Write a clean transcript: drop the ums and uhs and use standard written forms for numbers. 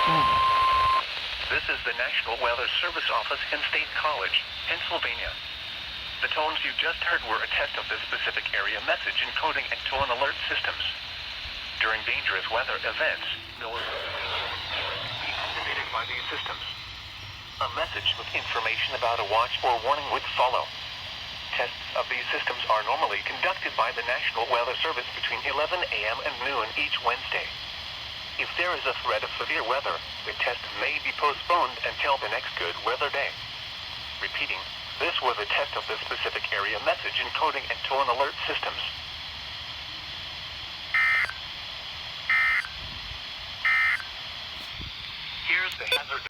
This is the National Weather Service Office in State College, Pennsylvania. The tones you just heard were a test of the specific area message encoding and tone alert systems. During dangerous weather events, no one will be activated by these systems. A message with information about a watch or warning would follow. Tests of these systems are normally conducted by the National Weather Service between 11 a.m. and noon each Wednesday. If there is a threat of severe weather, the test may be postponed until the next good weather day. Repeating, this was a test of the specific area message encoding and tone alert systems. Here's the hazard.